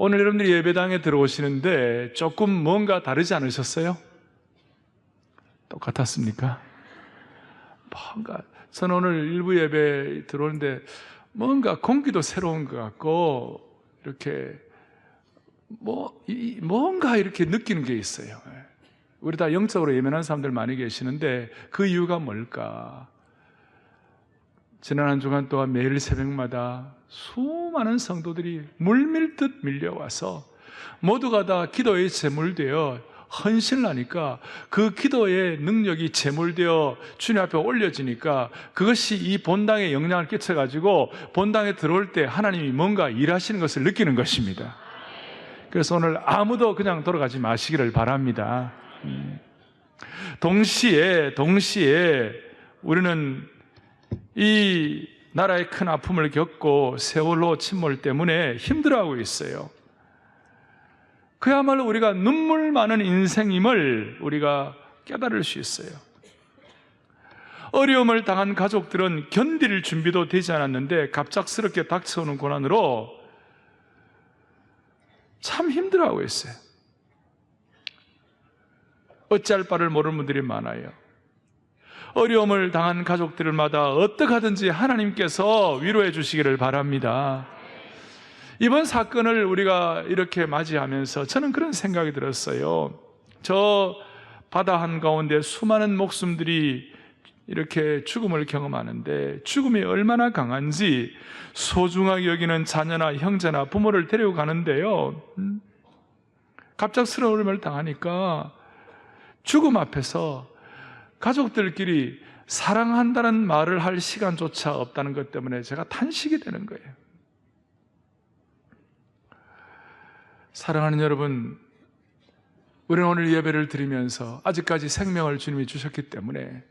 오늘 여러분들이 예배당에 들어오시는데 조금 뭔가 다르지 않으셨어요? 똑같았습니까? 뭔가 저는 오늘 일부 예배 들어오는데 뭔가 공기도 새로운 것 같고 이렇게 뭔가 이렇게 느끼는 게 있어요. 우리 다 영적으로 예민한 사람들 많이 계시는데 그 이유가 뭘까? 지난 한 주간 동안 매일 새벽마다 수많은 성도들이 물밀듯 밀려와서 모두가 다 기도에 제물되어 헌신을 하니까 그 기도의 능력이 제물되어 주님 앞에 올려지니까 그것이 이 본당에 영향을 끼쳐가지고 본당에 들어올 때 하나님이 뭔가 일하시는 것을 느끼는 것입니다. 그래서 오늘 아무도 그냥 돌아가지 마시기를 바랍니다. 동시에 우리는 이 나라의 큰 아픔을 겪고 세월호 침몰 때문에 힘들어하고 있어요. 그야말로 우리가 눈물 많은 인생임을 우리가 깨달을 수 있어요. 어려움을 당한 가족들은 견딜 준비도 되지 않았는데 갑작스럽게 닥쳐오는 고난으로 참 힘들어하고 있어요. 어찌할 바를 모르는 분들이 많아요. 어려움을 당한 가족들마다 어떻게 하든지 하나님께서 위로해 주시기를 바랍니다. 이번 사건을 우리가 이렇게 맞이하면서 저는 그런 생각이 들었어요. 저 바다 한가운데 수많은 목숨들이 이렇게 죽음을 경험하는데 죽음이 얼마나 강한지 소중하게 여기는 자녀나 형제나 부모를 데리고 가는데요, 갑작스러운 어려움을 당하니까 죽음 앞에서 가족들끼리 사랑한다는 말을 할 시간조차 없다는 것 때문에 제가 탄식이 되는 거예요. 사랑하는 여러분, 우리는 오늘 예배를 드리면서 아직까지 생명을 주님이 주셨기 때문에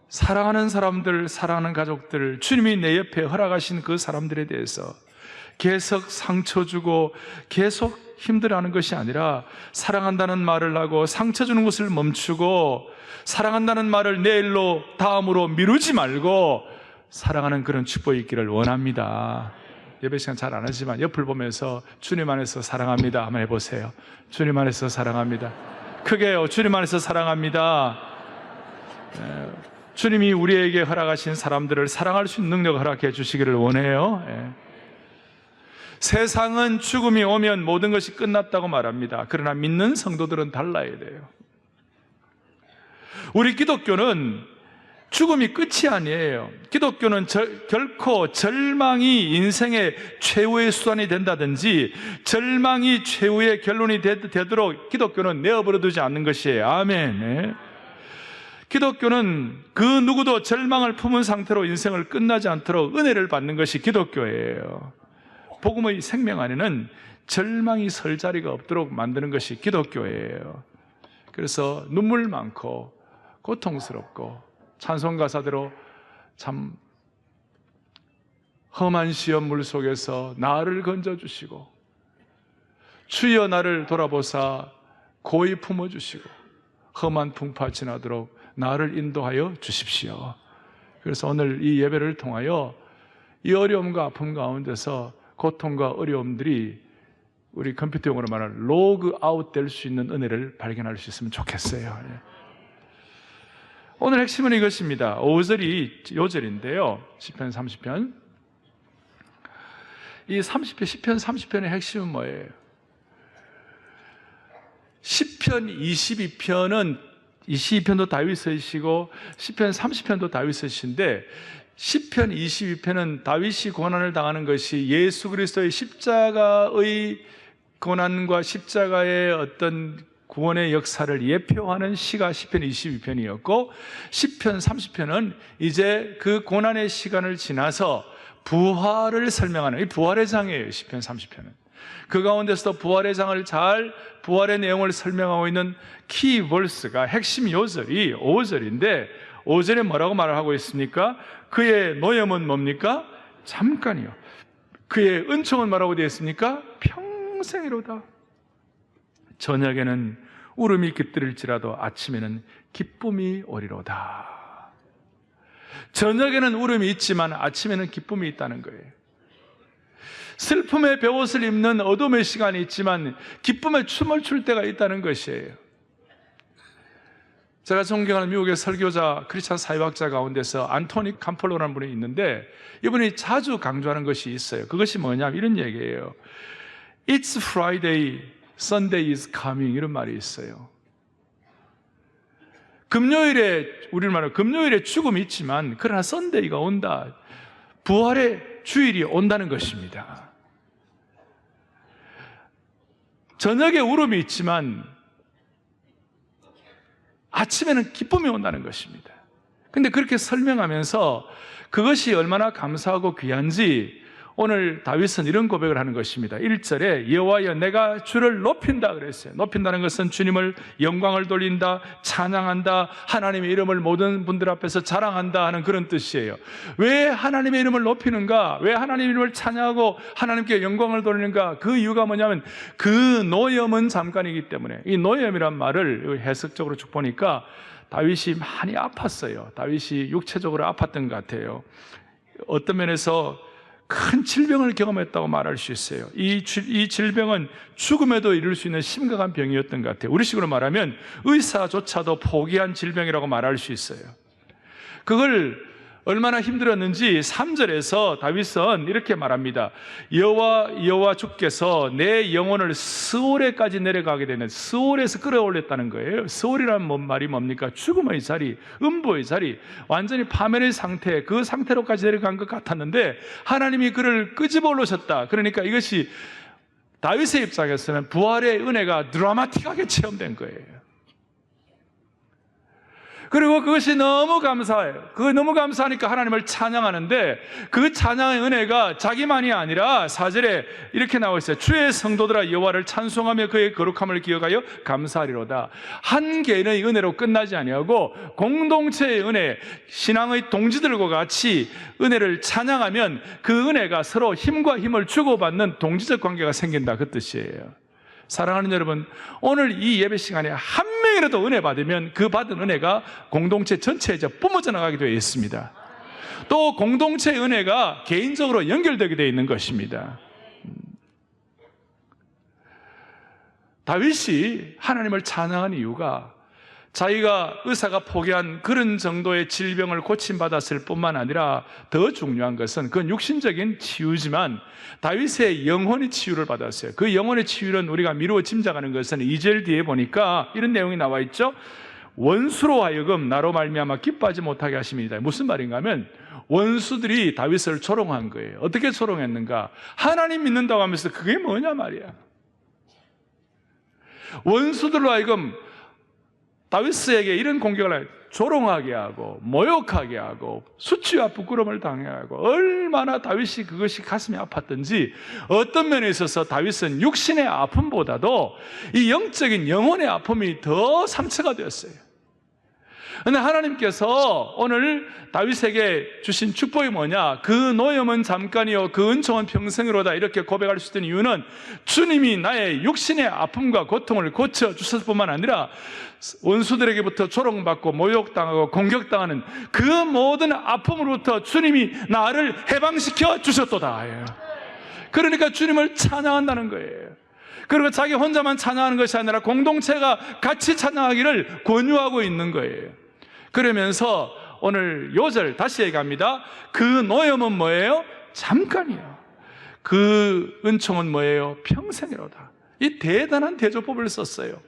사랑하는 사람들, 사랑하는 가족들, 주님이 내 옆에 허락하신 그 사람들에 대해서 계속 상처 주고 계속 힘들어하는 것이 아니라 사랑한다는 말을 하고 상처 주는 것을 멈추고 사랑한다는 말을 내일로 다음으로 미루지 말고 사랑하는 그런 축복이 있기를 원합니다. 예배 시간 잘 안 하지만 옆을 보면서 주님 안에서 사랑합니다 한번 해보세요. 주님 안에서 사랑합니다. 크게요. 주님 안에서 사랑합니다. 주님이 우리에게 허락하신 사람들을 사랑할 수 있는 능력을 허락해 주시기를 원해요. 세상은 죽음이 오면 모든 것이 끝났다고 말합니다. 그러나 믿는 성도들은 달라야 돼요. 우리 기독교는 죽음이 끝이 아니에요. 기독교는 결코 절망이 인생의 최후의 수단이 된다든지 절망이 최후의 결론이 되도록 기독교는 내어버려 두지 않는 것이에요. 아멘. 기독교는 그 누구도 절망을 품은 상태로 인생을 끝나지 않도록 은혜를 받는 것이 기독교예요. 복음의 생명 안에는 절망이 설 자리가 없도록 만드는 것이 기독교예요. 그래서 눈물 많고 고통스럽고 찬송 가사대로 참 험한 시험 물 속에서 나를 건져주시고 주여 나를 돌아보사 고이 품어주시고 험한 풍파 지나도록 나를 인도하여 주십시오. 그래서 오늘 이 예배를 통하여 이 어려움과 아픔 가운데서 고통과 어려움들이 우리 컴퓨터 용어로 말하는 로그 아웃 될 수 있는 은혜를 발견할 수 있으면 좋겠어요. 오늘 핵심은 이것입니다. 5절이 요절인데요, 시편 30편. 이 30편, 시편 30편의 핵심은 뭐예요? 시편 22편도 다윗서시고 시편 30편도 다윗서신데 시편 22편은 다윗이 고난을 당하는 것이 예수 그리스도의 십자가의 고난과 십자가의 어떤 구원의 역사를 예표하는 시가 시편 22편이었고 시편 30편은 이제 그 고난의 시간을 지나서 부활을 설명하는 이 부활의 장이에요. 시편 30편은 그 가운데서도 부활의 내용을 설명하고 있는 키볼스가 핵심 요절이 5절인데 5절에 뭐라고 말을 하고 있습니까? 그의 노염은 뭡니까? 잠깐이요. 그의 은총은 뭐라고 되어 있습니까? 평생이로다. 저녁에는 울음이 깃들일지라도 아침에는 기쁨이 오리로다. 저녁에는 울음이 있지만 아침에는 기쁨이 있다는 거예요. 슬픔의 베옷을 입는 어둠의 시간이 있지만 기쁨의 춤을 출 때가 있다는 것이에요. 제가 존경하는 미국의 설교자, 크리스찬 사회학자 가운데서 안토니 캄폴로라는 분이 있는데 이분이 자주 강조하는 것이 있어요. 그것이 뭐냐면 이런 얘기예요. It's Friday, Sunday is coming, 이런 말이 있어요. 금요일에, 우리는 말하는 금요일에 죽음이 있지만 그러나 썬데이가 온다. 부활의 주일이 온다는 것입니다. 저녁에 울음이 있지만 아침에는 기쁨이 온다는 것입니다. 근데 그렇게 설명하면서 그것이 얼마나 감사하고 귀한지 오늘 다윗은 이런 고백을 하는 것입니다. 1절에 여호와여 내가 주를 높인다 그랬어요. 높인다는 것은 주님을 영광을 돌린다, 찬양한다, 하나님의 이름을 모든 분들 앞에서 자랑한다 하는 그런 뜻이에요. 왜 하나님의 이름을 높이는가? 왜 하나님의 이름을 찬양하고 하나님께 영광을 돌리는가? 그 이유가 뭐냐면 그 노염은 잠깐이기 때문에. 이 노염이란 말을 해석적으로 쭉 보니까 다윗이 많이 아팠어요. 다윗이 육체적으로 아팠던 것 같아요. 어떤 면에서 큰 질병을 경험했다고 말할 수 있어요. 이 질병은 죽음에도 이를 수 있는 심각한 병이었던 것 같아요. 우리식으로 말하면 의사조차도 포기한 질병이라고 말할 수 있어요. 그걸 얼마나 힘들었는지 3절에서 다윗은 이렇게 말합니다. 여호와 주께서 내 영혼을 스올에까지 내려가게 되는, 스올에서 끌어올렸다는 거예요. 스올이라는 말이 뭡니까? 죽음의 자리, 음부의 자리, 완전히 파멸의 상태, 그 상태로까지 내려간 것 같았는데 하나님이 그를 끄집어 올리셨다. 그러니까 이것이 다윗의 입장에서는 부활의 은혜가 드라마틱하게 체험된 거예요. 그리고 그것이 너무 감사해요. 그거 너무 감사하니까 하나님을 찬양하는데 그 찬양의 은혜가 자기만이 아니라 4절에 이렇게 나와 있어요. 주의 성도들아 여호와를 찬송하며 그의 거룩함을 기억하여 감사하리로다. 한 개인의 은혜로 끝나지 아니하고 공동체의 은혜, 신앙의 동지들과 같이 은혜를 찬양하면 그 은혜가 서로 힘과 힘을 주고받는 동지적 관계가 생긴다, 그 뜻이에요. 사랑하는 여러분, 오늘 이 예배 시간에 한 명이라도 은혜 받으면 그 받은 은혜가 공동체 전체에 뿜어져 나가게 되어 있습니다. 또 공동체의 은혜가 개인적으로 연결되게 되어 있는 것입니다. 다윗이 하나님을 찬양한 이유가 자기가 의사가 포기한 그런 정도의 질병을 고침받았을 뿐만 아니라 더 중요한 것은 그건 육신적인 치유지만 다윗의 영혼의 치유를 받았어요. 그 영혼의 치유는 우리가 미루어 짐작하는 것은 2절 뒤에 보니까 이런 내용이 나와 있죠. 원수로 하여금 나로 말미암아 기뻐하지 못하게 하심이다. 무슨 말인가 하면 원수들이 다윗을 조롱한 거예요. 어떻게 조롱했는가? 하나님 믿는다고 하면서 그게 뭐냐 말이야. 원수들로 하여금 다윗에게 이런 공격을 조롱하게 하고 모욕하게 하고 수치와 부끄러움을 당해하고 얼마나 다윗이 그것이 가슴이 아팠던지 어떤 면에 있어서 다윗은 육신의 아픔보다도 이 영적인 영혼의 아픔이 더 상처가 되었어요. 그런데 하나님께서 오늘 다윗에게 주신 축복이 뭐냐? 그 노염은 잠깐이요 그 은총은 평생으로다, 이렇게 고백할 수 있는 이유는 주님이 나의 육신의 아픔과 고통을 고쳐주셨을 뿐만 아니라 원수들에게부터 조롱받고 모욕당하고 공격당하는 그 모든 아픔으로부터 주님이 나를 해방시켜 주셨도다. 그러니까 주님을 찬양한다는 거예요. 그리고 자기 혼자만 찬양하는 것이 아니라 공동체가 같이 찬양하기를 권유하고 있는 거예요. 그러면서 오늘 요절 다시 얘기합니다. 그 노염은 뭐예요? 잠깐이요. 그 은총은 뭐예요? 평생이로다. 이 대단한 대조법을 썼어요.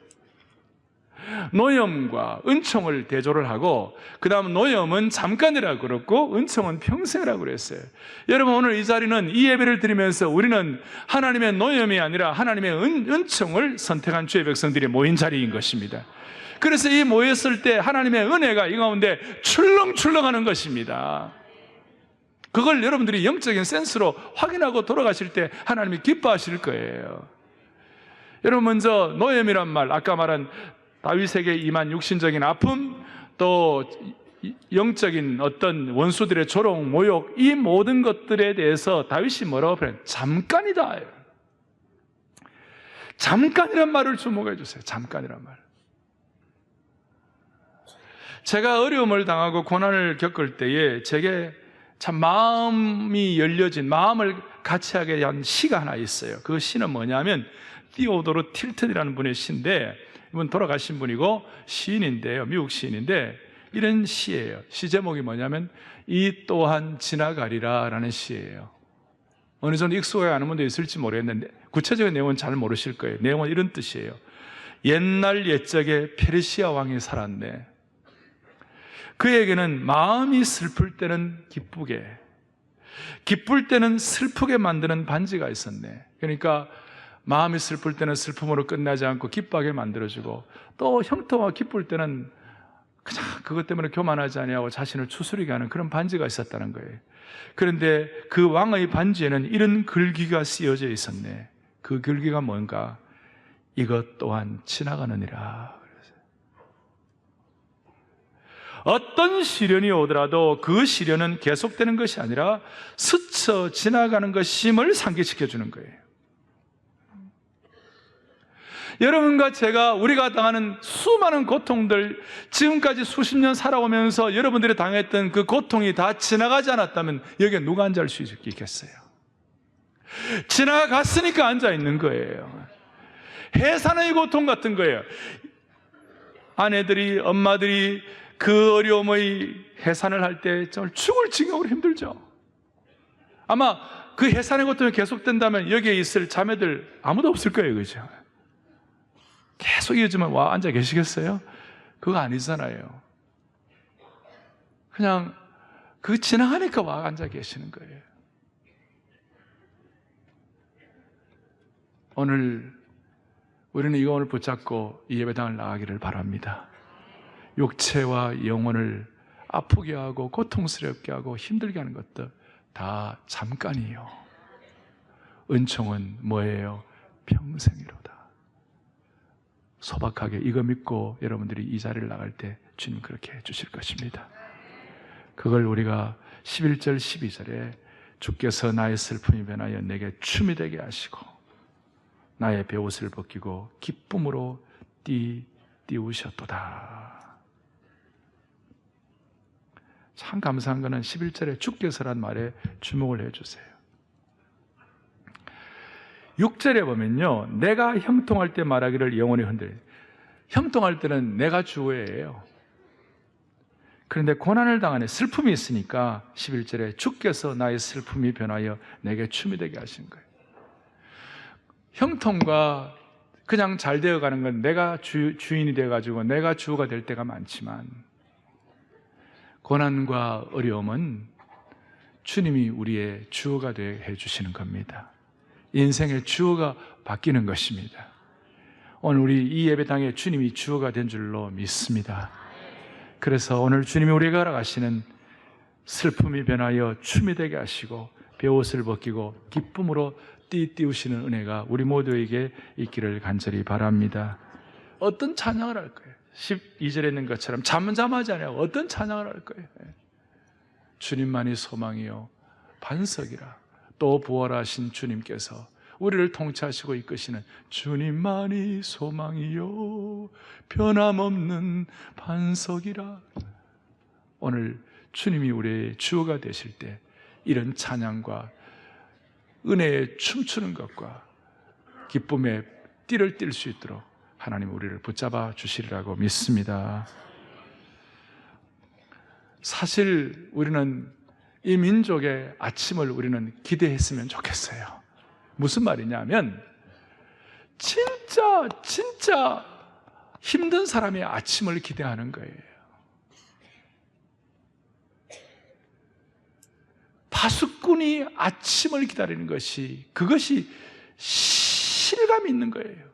노염과 은총을 대조를 하고 그 다음 노염은 잠깐이라고 그랬고 은총은 평생이라고 그랬어요. 여러분, 오늘 이 자리는 이 예배를 드리면서 우리는 하나님의 노염이 아니라 하나님의 은총을 선택한 주의 백성들이 모인 자리인 것입니다. 그래서 이 모였을 때 하나님의 은혜가 이 가운데 출렁출렁하는 것입니다. 그걸 여러분들이 영적인 센스로 확인하고 돌아가실 때 하나님이 기뻐하실 거예요. 여러분, 먼저 노염이란 말, 아까 말한 다윗에게 임한 육신적인 아픔, 또 영적인 어떤 원수들의 조롱, 모욕, 이 모든 것들에 대해서 다윗이 뭐라고 표현해요? 잠깐이다. 잠깐이란 말을 주목해 주세요. 잠깐이란 말. 제가 어려움을 당하고 고난을 겪을 때에 제게 참 마음이 열려진, 마음을 같이 하게 된 시가 하나 있어요. 그 시는 뭐냐면 디오도르 틸튼이라는 분의 시인데, 이분 돌아가신 분이고 시인인데요, 미국 시인인데 이런 시예요. 시 제목이 뭐냐면 이 또한 지나가리라 라는 시예요. 어느 정도 익숙하게 아는 분도 있을지 모르겠는데 구체적인 내용은 잘 모르실 거예요. 내용은 이런 뜻이에요. 옛날 옛적에 페르시아 왕이 살았네. 그에게는 마음이 슬플 때는 기쁘게, 기쁠 때는 슬프게 만드는 반지가 있었네. 그러니까 마음이 슬플 때는 슬픔으로 끝나지 않고 기뻐하게 만들어주고, 또 형통하고 기쁠 때는 그냥 그것 때문에 교만하지 아니하고 자신을 추스리게 하는 그런 반지가 있었다는 거예요. 그런데 그 왕의 반지에는 이런 글귀가 쓰여져 있었네. 그 글귀가 뭔가? 이것 또한 지나가느니라. 어떤 시련이 오더라도 그 시련은 계속되는 것이 아니라 스쳐 지나가는 것임을 상기시켜 주는 거예요. 여러분과 제가, 우리가 당하는 수많은 고통들, 지금까지 수십 년 살아오면서 여러분들이 당했던 그 고통이 다 지나가지 않았다면 여기에 누가 앉을 수 있겠어요? 지나갔으니까 앉아 있는 거예요. 해산의 고통 같은 거예요. 아내들이, 엄마들이 그 어려움의 해산을 할 때 정말 죽을 지경으로 힘들죠. 아마 그 해산의 고통이 계속된다면 여기에 있을 자매들 아무도 없을 거예요. 그죠? 계속 이어지면 와 앉아 계시겠어요? 그거 아니잖아요. 그냥 그 지나가니까 와 앉아 계시는 거예요. 오늘 우리는 이걸 붙잡고 이 예배당을 나가기를 바랍니다. 육체와 영혼을 아프게 하고 고통스럽게 하고 힘들게 하는 것도 다 잠깐이요. 은총은 뭐예요? 평생이로다. 소박하게 이거 믿고 여러분들이 이 자리를 나갈 때 주님 그렇게 해주실 것입니다. 그걸 우리가 11절 12절에 주께서 나의 슬픔이 변하여 내게 춤이 되게 하시고 나의 베옷을 벗기고 기쁨으로 띄우셨도다. 참 감사한 것은 11절에 주께서란 말에 주목을 해주세요. 6절에 보면요, 내가 형통할 때 말하기를 영원히 흔들려. 형통할 때는 내가 주어예요. 그런데 고난을 당하는 슬픔이 있으니까 11절에 주께서 나의 슬픔이 변하여 내게 춤이 되게 하신 거예요. 형통과 그냥 잘 되어가는 건 내가 주인이 되어가지고 내가 주어가 될 때가 많지만, 고난과 어려움은 주님이 우리의 주어가 되게 해주시는 겁니다. 인생의 주어가 바뀌는 것입니다. 오늘 우리 이 예배당에 주님이 주어가 된 줄로 믿습니다. 그래서 오늘 주님이 우리가 알아가시는 슬픔이 변하여 춤이 되게 하시고 베옷을 벗기고 기쁨으로 띄우시는 은혜가 우리 모두에게 있기를 간절히 바랍니다. 어떤 찬양을 할 거예요? 12절에 있는 것처럼 잠잠하지 않냐고 어떤 찬양을 할 거예요? 주님만이 소망이요 반석이라. 또 부활하신 주님께서 우리를 통치하시고 이끄시는 주님만이 소망이요 변함없는 반석이라. 오늘 주님이 우리의 주어가 되실 때 이런 찬양과 은혜에 춤추는 것과 기쁨에 띠를 띨 수 있도록 하나님 우리를 붙잡아 주시리라고 믿습니다. 사실 우리는 이 민족의 아침을 우리는 기대했으면 좋겠어요. 무슨 말이냐면 진짜 힘든 사람의 아침을 기대하는 거예요. 파수꾼이 아침을 기다리는 것이, 그것이 실감이 있는 거예요.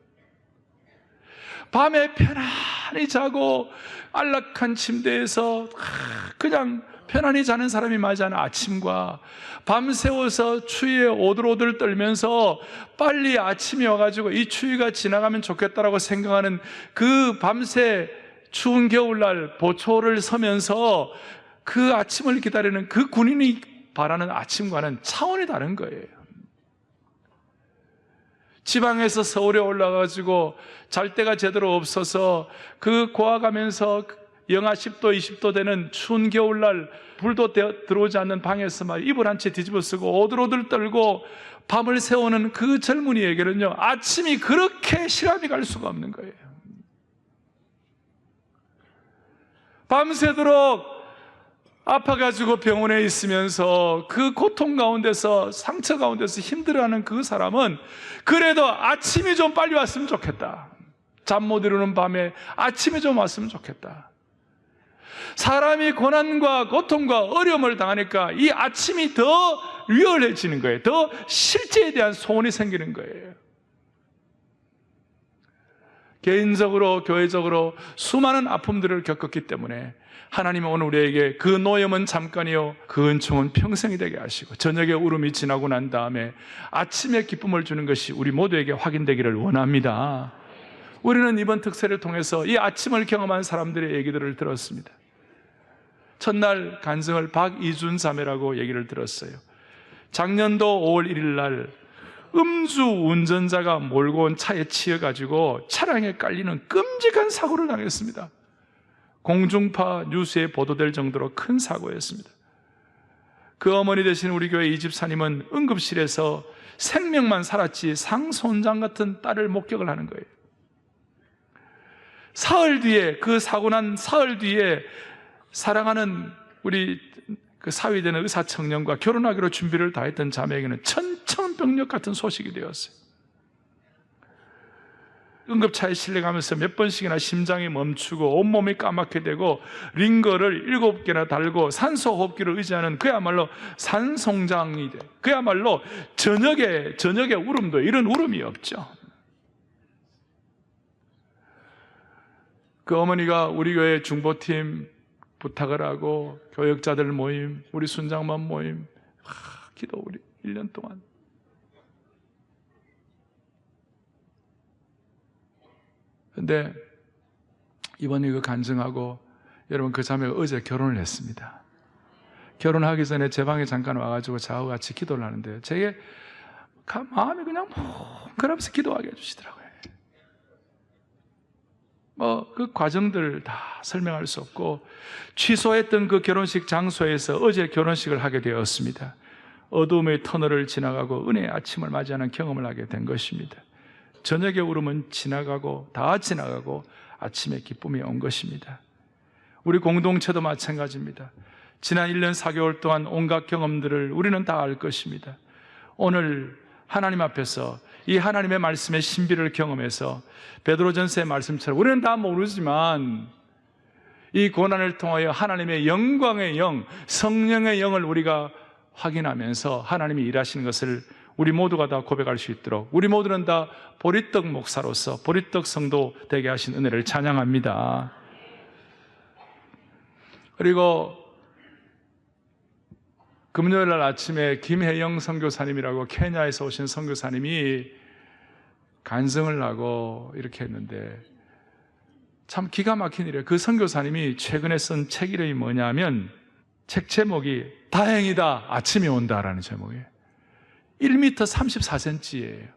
밤에 편안히 자고 안락한 침대에서 그냥 편안히 자는 사람이 맞이하는 아침과 밤새워서 추위에 오들오들 떨면서 빨리 아침이 와가지고 이 추위가 지나가면 좋겠다라고 생각하는 그 밤새 추운 겨울날 보초를 서면서 그 아침을 기다리는 그 군인이 바라는 아침과는 차원이 다른 거예요. 지방에서 서울에 올라가지고 잘 데가 제대로 없어서 그 고아가면서 영하 10도, 20도 되는 추운 겨울날 불도 들어오지 않는 방에서 막 이불 한 채 뒤집어 쓰고 오들오들 떨고 밤을 새우는 그 젊은이에게는요, 아침이 그렇게 실감이 갈 수가 없는 거예요. 밤새도록 아파가지고 병원에 있으면서 그 고통 가운데서, 상처 가운데서 힘들어하는 그 사람은 그래도 아침이 좀 빨리 왔으면 좋겠다. 잠 못 이루는 밤에 아침이 좀 왔으면 좋겠다. 사람이 고난과 고통과 어려움을 당하니까 이 아침이 더 리얼해지는 거예요. 더 실제에 대한 소원이 생기는 거예요. 개인적으로, 교회적으로 수많은 아픔들을 겪었기 때문에 하나님은 오늘 우리에게 그 노염은 잠깐이요 그 은총은 평생이 되게 하시고 저녁의 울음이 지나고 난 다음에 아침의 기쁨을 주는 것이 우리 모두에게 확인되기를 원합니다. 우리는 이번 특세를 통해서 이 아침을 경험한 사람들의 얘기들을 들었습니다. 첫날 간증을 박이준 자매라고 얘기를 들었어요. 작년도 5월 1일 날 음주 운전자가 몰고 온 차에 치여가지고 차량에 깔리는 끔찍한 사고를 당했습니다. 공중파 뉴스에 보도될 정도로 큰 사고였습니다. 그 어머니 되신 우리 교회 이 집사님은 응급실에서 생명만 살았지 상손장 같은 딸을 목격을 하는 거예요. 사흘 뒤에, 그 사고 난 사흘 뒤에 사랑하는 우리 그 사위되는 의사 청년과 결혼하기로 준비를 다 했던 자매에게는 천천병력 같은 소식이 되었어요. 응급차에 실려가면서 몇 번씩이나 심장이 멈추고 온몸이 까맣게 되고 링거를 7개나 달고 산소호흡기를 의지하는 그야말로 산송장이 돼. 그야말로 저녁에 울음도 이런 울음이 없죠. 그 어머니가 우리 교회 중보팀 부탁을 하고 교역자들 모임, 우리 순장만 모임, 기도 우리 1년 동안. 근데 이번에 그 간증하고 여러분 그 자매가 어제 결혼을 했습니다. 결혼하기 전에 제 방에 잠깐 와가지고 저하고 같이 기도를 하는데요. 제게 마음이 그냥 뭉클하면서 기도하게 해주시더라고요. 그 과정들 다 설명할 수 없고 취소했던 그 결혼식 장소에서 어제 결혼식을 하게 되었습니다. 어둠의 터널을 지나가고 은혜의 아침을 맞이하는 경험을 하게 된 것입니다. 저녁의 울음은 지나가고 다 지나가고 아침의 기쁨이 온 것입니다. 우리 공동체도 마찬가지입니다. 지난 1년 4개월 동안 온갖 경험들을 우리는 다 알 것입니다. 오늘 하나님 앞에서 이 하나님의 말씀의 신비를 경험해서 베드로전서의 말씀처럼 우리는 다 모르지만 이 고난을 통하여 하나님의 영광의 영, 성령의 영을 우리가 확인하면서 하나님이 일하시는 것을 우리 모두가 다 고백할 수 있도록 우리 모두는 다 보리떡 목사로서 보리떡 성도 되게 하신 은혜를 찬양합니다. 그리고 금요일 날 아침에 김혜영 선교사님이라고 케냐에서 오신 선교사님이 간증을 하고 이렇게 했는데 참 기가 막힌 일이에요. 그 선교사님이 최근에 쓴 책 이름이 뭐냐면 책 제목이 다행이다 아침이 온다라는 제목이에요. 1m 34cm예요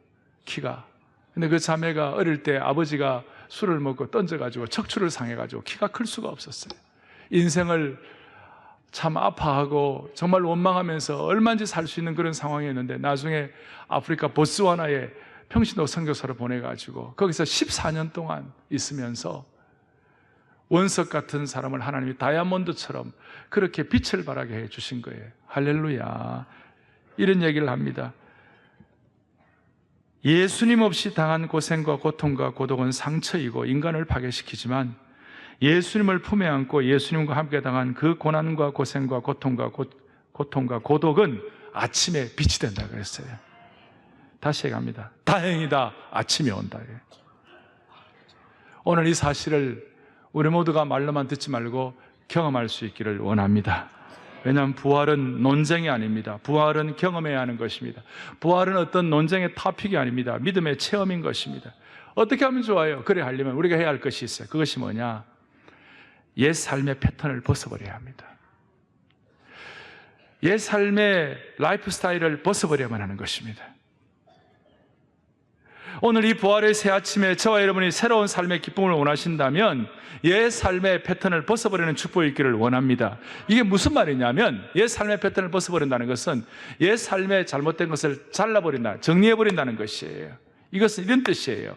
키가. 근데 그 자매가 어릴 때 아버지가 술을 먹고 던져가지고 척추를 상해가지고 키가 클 수가 없었어요. 인생을 참 아파하고 정말 원망하면서 얼마인지 살 수 있는 그런 상황이었는데 나중에 아프리카 보츠와나에 평신도 선교사로 보내가지고 거기서 14년 동안 있으면서 원석 같은 사람을 하나님이 다이아몬드처럼 그렇게 빛을 발하게 해주신 거예요. 할렐루야. 이런 얘기를 합니다. 예수님 없이 당한 고생과 고통과 고독은 상처이고 인간을 파괴시키지만 예수님을 품에 안고 예수님과 함께 당한 그 고난과 고생과 고통과 고독은 아침에 빛이 된다 그랬어요. 다시 얘기합니다. 다행이다 아침이 온다. 오늘 이 사실을 우리 모두가 말로만 듣지 말고 경험할 수 있기를 원합니다. 왜냐하면 부활은 논쟁이 아닙니다. 부활은 경험해야 하는 것입니다. 부활은 어떤 논쟁의 토픽이 아닙니다. 믿음의 체험인 것입니다. 어떻게 하면 좋아요? 그래 하려면 우리가 해야 할 것이 있어요. 그것이 뭐냐? 옛 삶의 패턴을 벗어버려야 합니다. 옛 삶의 라이프 스타일을 벗어버려야만 하는 것입니다. 오늘 이 부활의 새 아침에 저와 여러분이 새로운 삶의 기쁨을 원하신다면 옛 삶의 패턴을 벗어버리는 축복이 있기를 원합니다. 이게 무슨 말이냐면 옛 삶의 패턴을 벗어버린다는 것은 옛 삶의 잘못된 것을 잘라버린다, 정리해버린다는 것이에요. 이것은 이런 뜻이에요.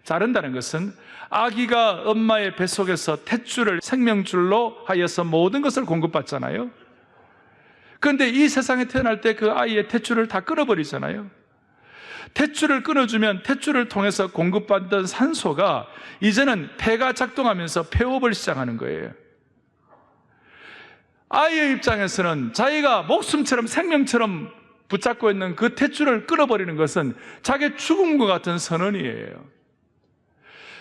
자른다는 것은 아기가 엄마의 뱃속에서 탯줄을 생명줄로 하여서 모든 것을 공급받잖아요. 그런데 이 세상에 태어날 때 그 아이의 탯줄을 다 끊어버리잖아요. 탯줄을 끊어주면 탯줄을 통해서 공급받던 산소가 이제는 폐가 작동하면서 폐호흡을 시작하는 거예요. 아이의 입장에서는 자기가 목숨처럼 생명처럼 붙잡고 있는 그 탯줄을 끊어버리는 것은 자기 죽음과 같은 선언이에요.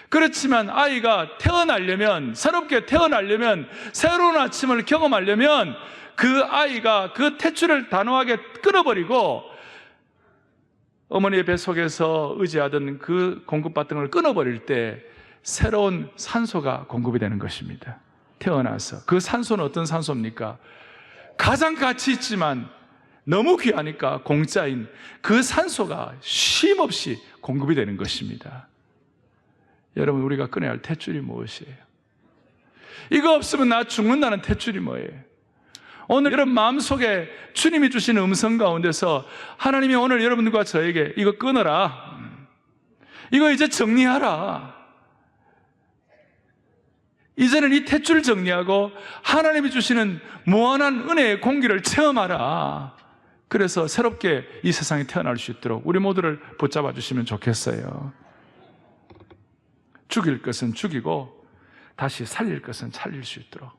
그렇지만 아이가 태어나려면, 새롭게 태어나려면, 새로운 아침을 경험하려면 그 아이가 그 탯줄을 단호하게 끊어버리고 어머니의 뱃속에서 의지하던 그 공급받던 걸 끊어버릴 때 새로운 산소가 공급이 되는 것입니다. 태어나서. 그 산소는 어떤 산소입니까? 가장 가치 있지만 너무 귀하니까 공짜인 그 산소가 쉼없이 공급이 되는 것입니다. 여러분, 우리가 끊어야 할 탯줄이 무엇이에요? 이거 없으면 나 죽는다는 탯줄이 뭐예요? 오늘 여러분 마음속에 주님이 주신 음성 가운데서 하나님이 오늘 여러분들과 저에게 이거 끊어라, 이거 이제 정리하라, 이제는 이 탯줄 정리하고 하나님이 주시는 무한한 은혜의 공기를 체험하라. 그래서 새롭게 이 세상에 태어날 수 있도록 우리 모두를 붙잡아 주시면 좋겠어요. 죽일 것은 죽이고 다시 살릴 것은 살릴 수 있도록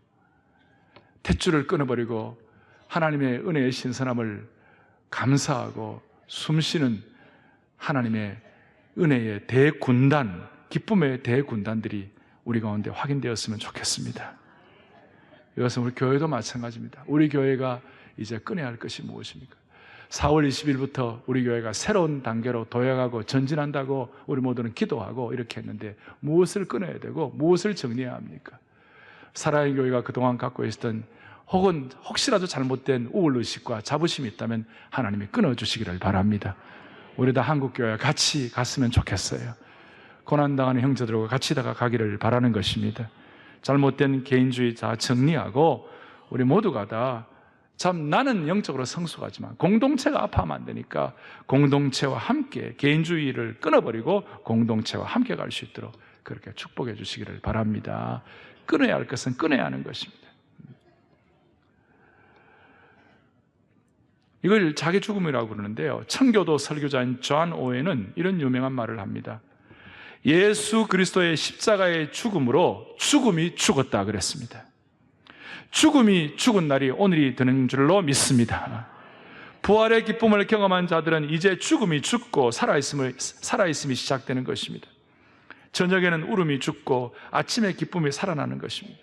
탯줄을 끊어버리고 하나님의 은혜의 신선함을 감사하고 숨쉬는 하나님의 은혜의 대군단, 기쁨의 대군단들이 우리 가운데 확인되었으면 좋겠습니다. 이것은 우리 교회도 마찬가지입니다. 우리 교회가 이제 끊어야 할 것이 무엇입니까? 4월 20일부터 우리 교회가 새로운 단계로 도약하고 전진한다고 우리 모두는 기도하고 이렇게 했는데 무엇을 끊어야 되고 무엇을 정리해야 합니까? 사랑의 교회가 그동안 갖고 있었던 혹은 혹시라도 잘못된 우울의식과 자부심이 있다면 하나님이 끊어주시기를 바랍니다. 우리 다 한국교회와 같이 갔으면 좋겠어요. 고난당하는 형제들과 같이 가기를 바라는 것입니다. 잘못된 개인주의 다 정리하고 우리 모두가 다 참 나는 영적으로 성숙하지만 공동체가 아파하면 안 되니까 공동체와 함께 개인주의를 끊어버리고 공동체와 함께 갈 수 있도록 그렇게 축복해 주시기를 바랍니다. 끊어야 할 것은 끊어야 하는 것입니다. 이걸 자기 죽음이라고 부르는데요, 청교도 설교자인 존 오웬은 이런 유명한 말을 합니다. 예수 그리스도의 십자가의 죽음으로 죽음이 죽었다 그랬습니다. 죽음이 죽은 날이 오늘이 되는 줄로 믿습니다. 부활의 기쁨을 경험한 자들은 이제 죽음이 죽고 살아있음이 시작되는 것입니다. 저녁에는 울음이 죽고 아침에 기쁨이 살아나는 것입니다.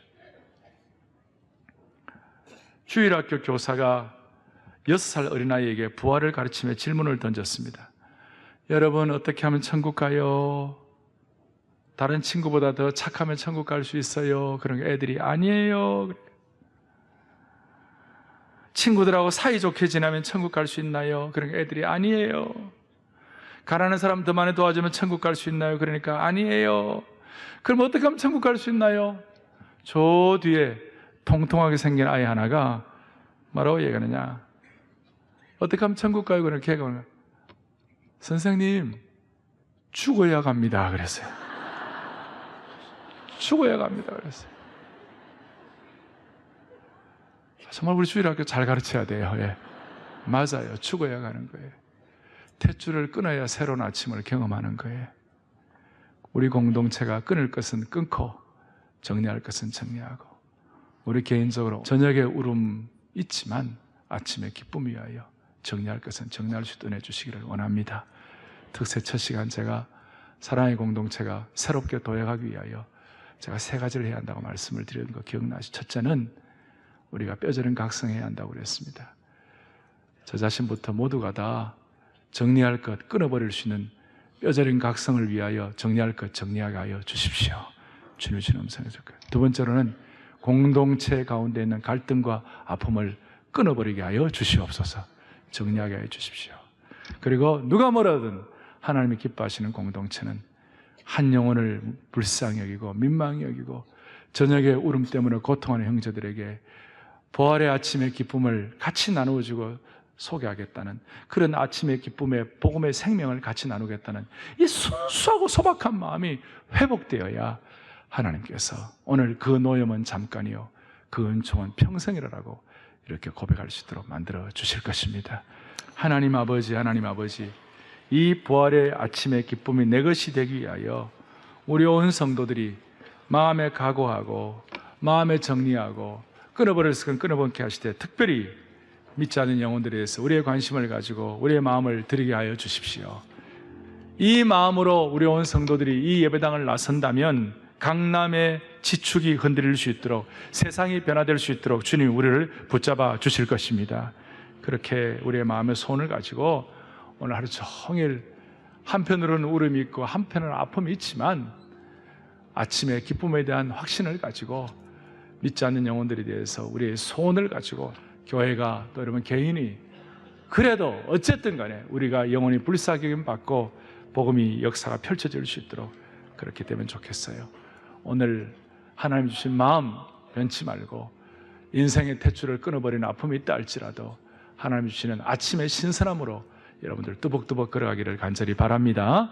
주일학교 교사가 6살 어린아이에게 부활을 가르치며 질문을 던졌습니다. 여러분, 어떻게 하면 천국 가요? 다른 친구보다 더 착하면 천국 갈 수 있어요? 그런 애들이 아니에요. 친구들하고 사이좋게 지나면 천국 갈 수 있나요? 그러니까 애들이 아니에요. 가난한 사람 더 많이 도와주면 천국 갈 수 있나요? 그러니까 아니에요. 그럼 어떻게 하면 천국 갈 수 있나요? 저 뒤에 통통하게 생긴 아이 하나가 뭐라고 얘기하느냐? 어떻게 하면 천국 가요? 그러니까 걔가 선생님, 죽어야 갑니다 그랬어요. 죽어야 갑니다 그랬어요. 정말 우리 주일학교 잘 가르쳐야 돼요. 예. 맞아요. 죽어야 가는 거예요. 탯줄을 끊어야 새로운 아침을 경험하는 거예요. 우리 공동체가 끊을 것은 끊고 정리할 것은 정리하고, 우리 개인적으로 저녁에 울음 있지만 아침에 기쁨 위하여 정리할 것은 정리할 수 있도록 해주시기를 원합니다. 특세 첫 시간 제가 사랑의 공동체가 새롭게 도약하기 위하여 제가 3가지를 해야 한다고 말씀을 드린 거 기억나시죠? 첫째는 우리가 뼈저린 각성해야 한다고 그랬습니다. 저 자신부터 모두가 다 정리할 것, 끊어버릴 수 있는 뼈저린 각성을 위하여 정리할 것 정리하게 하여 주십시오. 주님 주신 음성해 줄 거예요. 두 번째로는 공동체 가운데 있는 갈등과 아픔을 끊어버리게 하여 주시옵소서. 정리하게 하여 주십시오. 그리고 누가 뭐라든 하나님이 기뻐하시는 공동체는 한 영혼을 불쌍히 여기고 민망히 여기고 저녁에 울음 때문에 고통하는 형제들에게 부활의 아침의 기쁨을 같이 나누어주고 소개하겠다는, 그런 아침의 기쁨의 복음의 생명을 같이 나누겠다는 이 순수하고 소박한 마음이 회복되어야 하나님께서 오늘 그 노염은 잠깐이요 그 은총은 평생이라고 이렇게 고백할 수 있도록 만들어 주실 것입니다. 하나님 아버지, 하나님 아버지, 이 부활의 아침의 기쁨이 내 것이 되기 위하여 우리 온 성도들이 마음에 각오하고 마음에 정리하고 끊어버릴 건 끊어버리게 하시되, 특별히 믿지 않는 영혼들에 대해서 우리의 관심을 가지고 우리의 마음을 드리게 하여 주십시오. 이 마음으로 우리 온 성도들이 이 예배당을 나선다면 강남의 지축이 흔들릴 수 있도록, 세상이 변화될 수 있도록 주님이 우리를 붙잡아 주실 것입니다. 그렇게 우리의 마음의 소원을 가지고 오늘 하루 종일 한편으로는 울음이 있고 한편으로는 아픔이 있지만 아침에 기쁨에 대한 확신을 가지고 믿지 않는 영혼들에 대해서 우리의 소원을 가지고 교회가 또 여러분 개인이 그래도 어쨌든 간에 우리가 영원히 불사기금 받고 복음이 역사가 펼쳐질 수 있도록 그렇게 되면 좋겠어요. 오늘 하나님 주신 마음 변치 말고 인생의 탯줄을 끊어버리는 아픔이 있다 할지라도 하나님 주시는 아침의 신선함으로 여러분들 뚜벅뚜벅 걸어가기를 간절히 바랍니다.